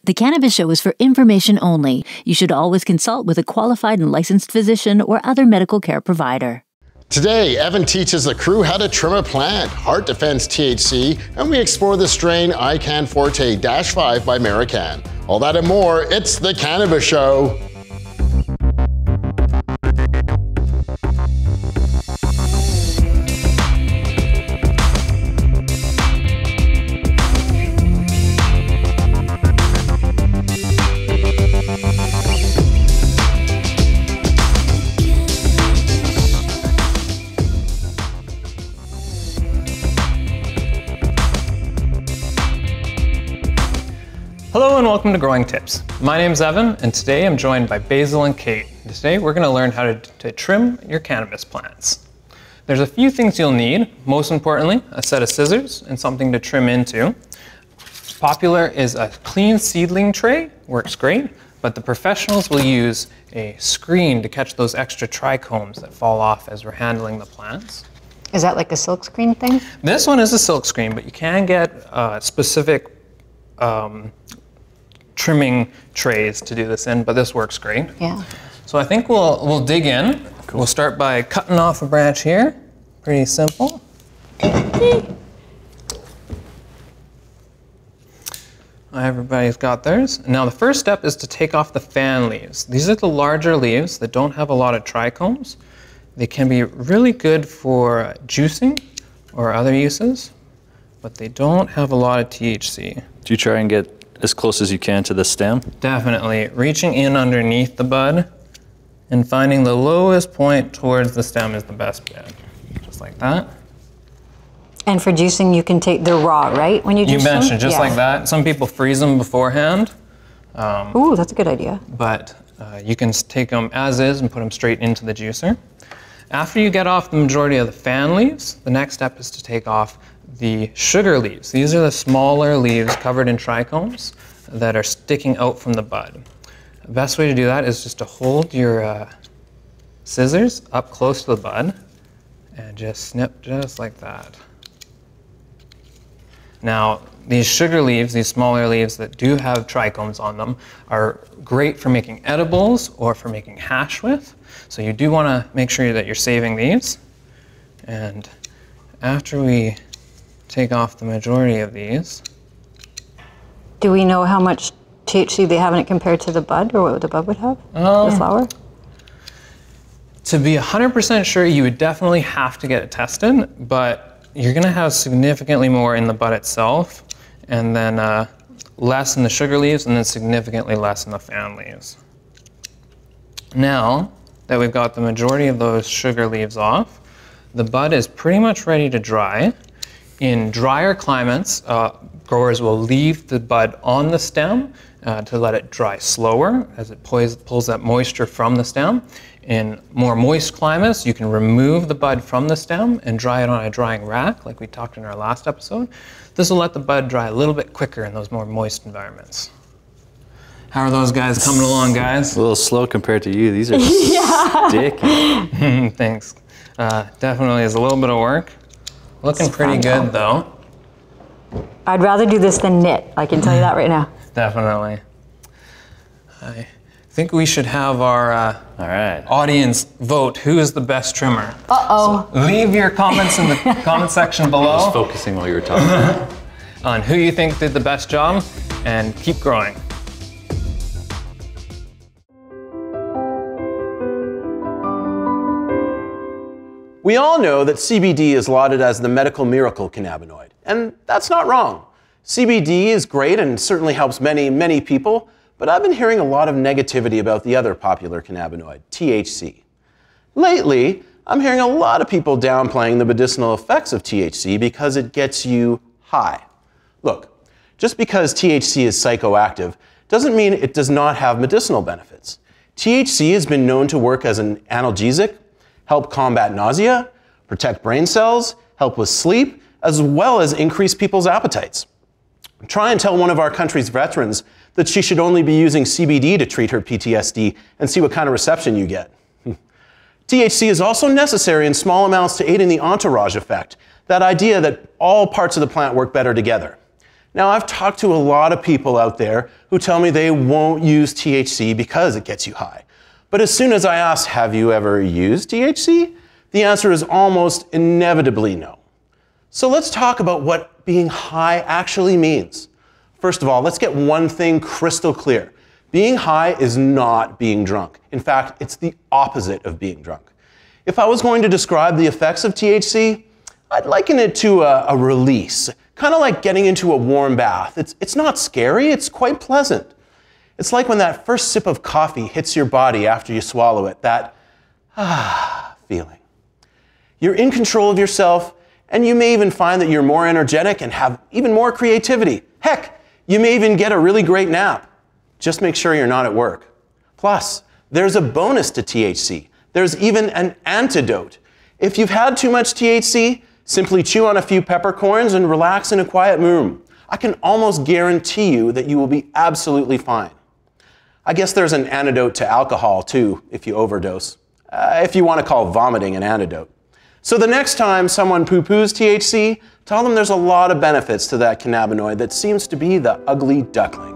The Cannabis Show is for information only. You should always consult with a qualified and licensed physician or other medical care provider. Today, Evan teaches the crew how to trim a plant, heart defense THC, and we explore the strain Can Forte -5 by American. All that and more, it's the Cannabis Show. Hello and welcome to Growing Tips. My name's Evan, and today I'm joined by Basil and Kait. Today we're going to learn how to trim your cannabis plants. There's a few things you'll need. Most importantly, a set of scissors and something to trim into. Popular is a clean seedling tray, works great, but the professionals will use a screen to catch those extra trichomes that fall off as we're handling the plants. Is that like a silk screen thing? This one is a silk screen, but you can get specific trimming trays to do this in, but this works great. Yeah. So I think we'll dig in. Cool. We'll start by cutting off a branch here. Pretty simple. Everybody's got theirs. Now the first step is to take off the fan leaves. These are the larger leaves that don't have a lot of trichomes. They can be really good for juicing or other uses, but they don't have a lot of THC. Do you try and get as close as you can to the stem? Definitely. Reaching in underneath the bud and finding the lowest point towards the stem is the best bet. Just like that. And for juicing, you can take, they're raw, right? When you juice them? You mentioned just like that. Some people freeze them beforehand. Ooh, that's a good idea. But you can take them as is and put them straight into the juicer. After you get off the majority of the fan leaves, the next step is to take off the sugar leaves. These are the smaller leaves covered in trichomes that are sticking out from the bud. The best way to do that is just to hold your scissors up close to the bud and just snip just like that. Now, these sugar leaves, these smaller leaves that do have trichomes on them, are great for making edibles or for making hash with. So you do want to make sure that you're saving these. And after we take off the majority of these. Do we know how much THC they have in it compared to the bud, or what the bud would have, the flower? To be 100% sure, you would definitely have to get it tested, but you're going to have significantly more in the bud itself, and then less in the sugar leaves, and then significantly less in the fan leaves. Now that we've got the majority of those sugar leaves off, the bud is pretty much ready to dry. In drier climates, growers will leave the bud on the stem to let it dry slower as it pulls that moisture from the stem. In more moist climates, you can remove the bud from the stem and dry it on a drying rack, like we talked in our last episode. This will let the bud dry a little bit quicker in those more moist environments. How are those guys coming along, guys? A little slow compared to you. These are sticky. Thanks. Definitely is a little bit of work. Looking pretty good, though. I'd rather do this than knit, I can tell you that right now. Definitely. I think we should have our audience vote who is the best trimmer. Uh-oh. So leave your comments in the comment section below. I was focusing while you were talking. On who you think did the best job, and keep growing. We all know that CBD is lauded as the medical miracle cannabinoid, and that's not wrong. CBD is great and certainly helps many, many people, but I've been hearing a lot of negativity about the other popular cannabinoid, THC. Lately, I'm hearing a lot of people downplaying the medicinal effects of THC because it gets you high. Look, just because THC is psychoactive doesn't mean it does not have medicinal benefits. THC has been known to work as an analgesic, help combat nausea, protect brain cells, help with sleep, as well as increase people's appetites. Try and tell one of our country's veterans that she should only be using CBD to treat her PTSD and see what kind of reception you get. THC is also necessary in small amounts to aid in the entourage effect, that idea that all parts of the plant work better together. Now, I've talked to a lot of people out there who tell me they won't use THC because it gets you high. But as soon as I ask, have you ever used THC? The answer is almost inevitably no. So let's talk about what being high actually means. First of all, let's get one thing crystal clear. Being high is not being drunk. In fact, it's the opposite of being drunk. If I was going to describe the effects of THC, I'd liken it to a release, kind of like getting into a warm bath. It's not scary, it's quite pleasant. It's like when that first sip of coffee hits your body after you swallow it, that feeling. You're in control of yourself, and you may even find that you're more energetic and have even more creativity. Heck, you may even get a really great nap. Just make sure you're not at work. Plus, there's a bonus to THC. There's even an antidote. If you've had too much THC, simply chew on a few peppercorns and relax in a quiet room. I can almost guarantee you that you will be absolutely fine. I guess there's an antidote to alcohol too, if you overdose. If you want to call vomiting an antidote. So the next time someone poo-poos THC, tell them there's a lot of benefits to that cannabinoid that seems to be the ugly duckling.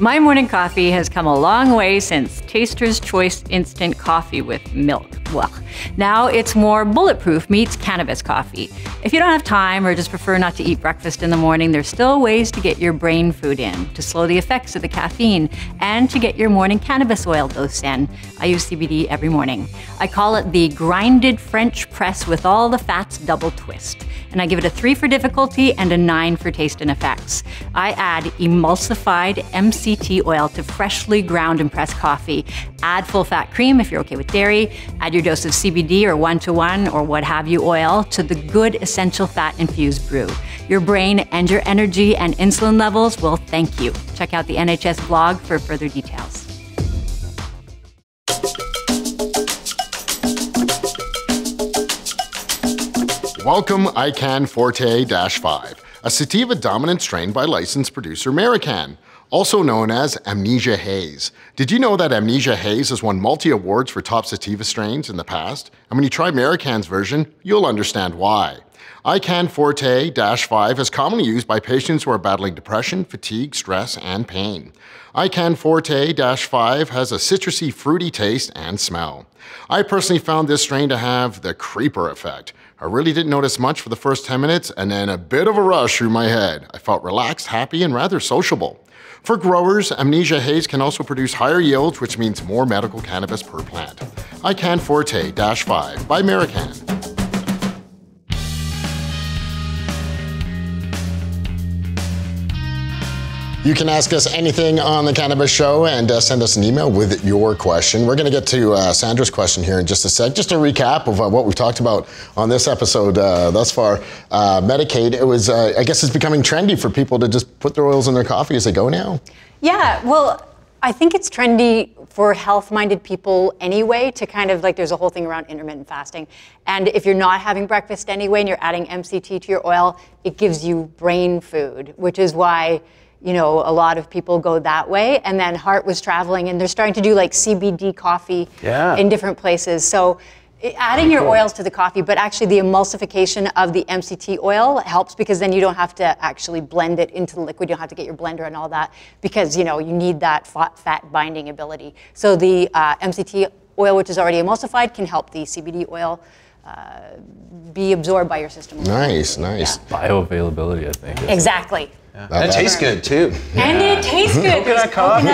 My morning coffee has come a long way since Taster's Choice Instant Coffee with milk. Well, now it's more bulletproof meets cannabis coffee. If you don't have time or just prefer not to eat breakfast in the morning, there's still ways to get your brain food in, to slow the effects of the caffeine, and to get your morning cannabis oil dose in. I use CBD every morning. I call it the grinded French press with all the fats double twist. And I give it a 3 for difficulty and a 9 for taste and effects. I add emulsified MCT oil to freshly ground and pressed coffee. Add full fat cream if you're okay with dairy. Add your dose of CBD or 1-to-1 or what have you oil to the good essential fat infused brew. Your brain and your energy and insulin levels will thank you. Check out the NHS blog for further details. Welcome Can Forte-5, a sativa dominant strain by licensed producer American, also known as Amnesia Haze. Did you know that Amnesia Haze has won multi-awards for top sativa strains in the past? And when you try American's version, you'll understand why. Can Forte-5 is commonly used by patients who are battling depression, fatigue, stress, and pain. Can Forte-5 has a citrusy, fruity taste and smell. I personally found this strain to have the creeper effect. I really didn't notice much for the first 10 minutes and then a bit of a rush through my head. I felt relaxed, happy, and rather sociable. For growers, Amnesia Haze can also produce higher yields, which means more medical cannabis per plant. Can Forte-5 by American. You can ask us anything on the Cannabis Show and send us an email with your question. We're going to get to Sandras' question here in just a sec. Just a recap of what we've talked about on this episode thus far. Medicaid, it was, I guess it's becoming trendy for people to just put their oils in their coffee as they go now. Yeah, well, I think it's trendy for health-minded people anyway to kind of like, there's a whole thing around intermittent fasting. And if you're not having breakfast anyway and you're adding MCT to your oil, it gives you brain food, which is why a lot of people go that way. And then Hart was traveling and they're starting to do like CBD coffee in different places. So adding your oils to the coffee, but actually the emulsification of the MCT oil helps because then you don't have to actually blend it into the liquid. You don't have to get your blender and all that because, you need that fat binding ability. So the MCT oil, which is already emulsified, can help the CBD oil be absorbed by your system. Nice. Yeah. Bioavailability, I think. Exactly. And it tastes good too. And it tastes good. Coconut coffee.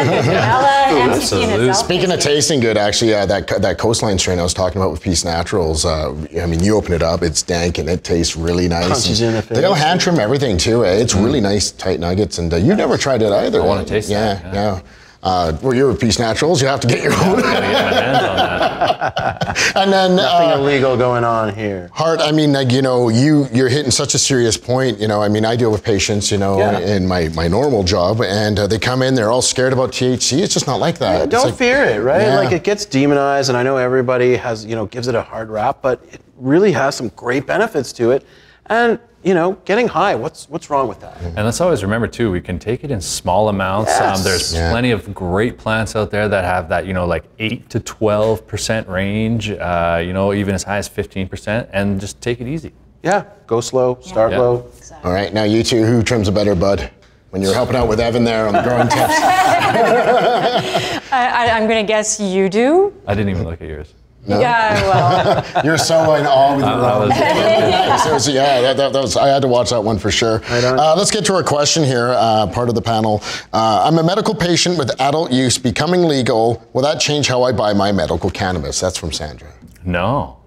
Speaking of tasting good, actually, that Coastline strain I was talking about with Peace Naturals, you open it up, it's dank and it tastes really nice. Punches in the face. They don't hand trim everything too. It's really nice, tight nuggets, and you've never tried it either. I want to taste that. Yeah. Well, you're with Peace Naturals, you have to get your own. Gotta get my hands on that. And then nothing illegal going on here. Hart, you're hitting such a serious point. I deal with patients, in my normal job, and they come in, they're all scared about THC. It's just not like that. Yeah, don't fear it, right? Yeah. Like it gets demonized, and I know everybody has, gives it a hard rap, but it really has some great benefits to it. and getting high. What's wrong with that? And let's always remember too, we can take it in small amounts. Yes. There's plenty of great plants out there that have that, like 8 to 12% range, even as high as 15%, and just take it easy. Yeah, go slow, start low. All right, now you two, who trims a better bud? When you're helping out with Evan there on the growing tips. I'm going to guess you do. I didn't even look at yours. No? Yeah, well. You're so in awe with your that was, I had to watch that one for sure. Let's get to our question here, part of the panel. I'm a medical patient with adult use becoming legal. Will that change how I buy my medical cannabis? That's from Sandra. No,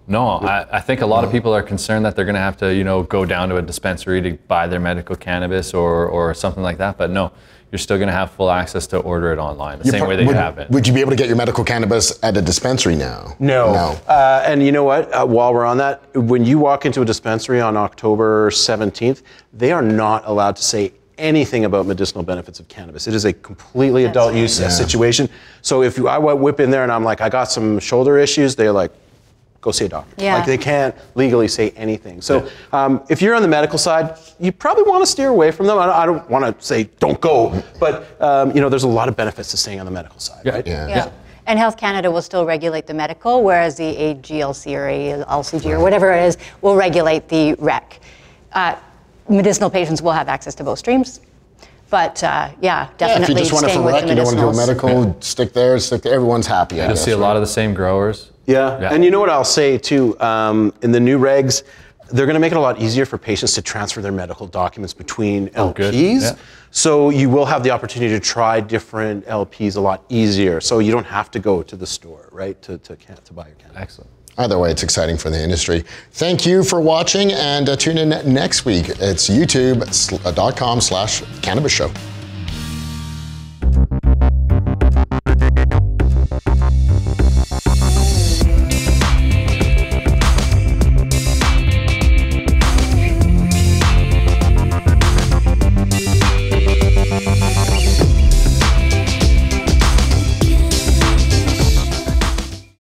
I think a lot of people are concerned that they're going to have to, go down to a dispensary to buy their medical cannabis or something like that. But no, you're still going to have full access to order it online, the same way that you have it. Would you be able to get your medical cannabis at a dispensary now? No. And you know what? While we're on that, when you walk into a dispensary on October 17th, they are not allowed to say anything about medicinal benefits of cannabis. It is a completely adult use situation. So if I whip in there and I'm like, I got some shoulder issues, they're like, go see a doctor. Yeah. Like they can't legally say anything. So if you're on the medical side, you probably want to steer away from them. I don't want to say don't go, but there's a lot of benefits to staying on the medical side, right? Yeah. And Health Canada will still regulate the medical, whereas the AGLC or LCG or whatever it is will regulate the rec. Medicinal patients will have access to both streams. But definitely. Yeah, if you just want it for rec, you don't want to do a medical, stick there, everyone's happy. You'll see a lot of the same growers. Yeah, and you know what I'll say too, in the new regs, they're going to make it a lot easier for patients to transfer their medical documents between LPs. Yeah. So you will have the opportunity to try different LPs a lot easier. So you don't have to go to the store, right, to buy your cannabis. Excellent. Either way, it's exciting for the industry. Thank you for watching, and tune in next week. It's youtube.com/Cannabis Show.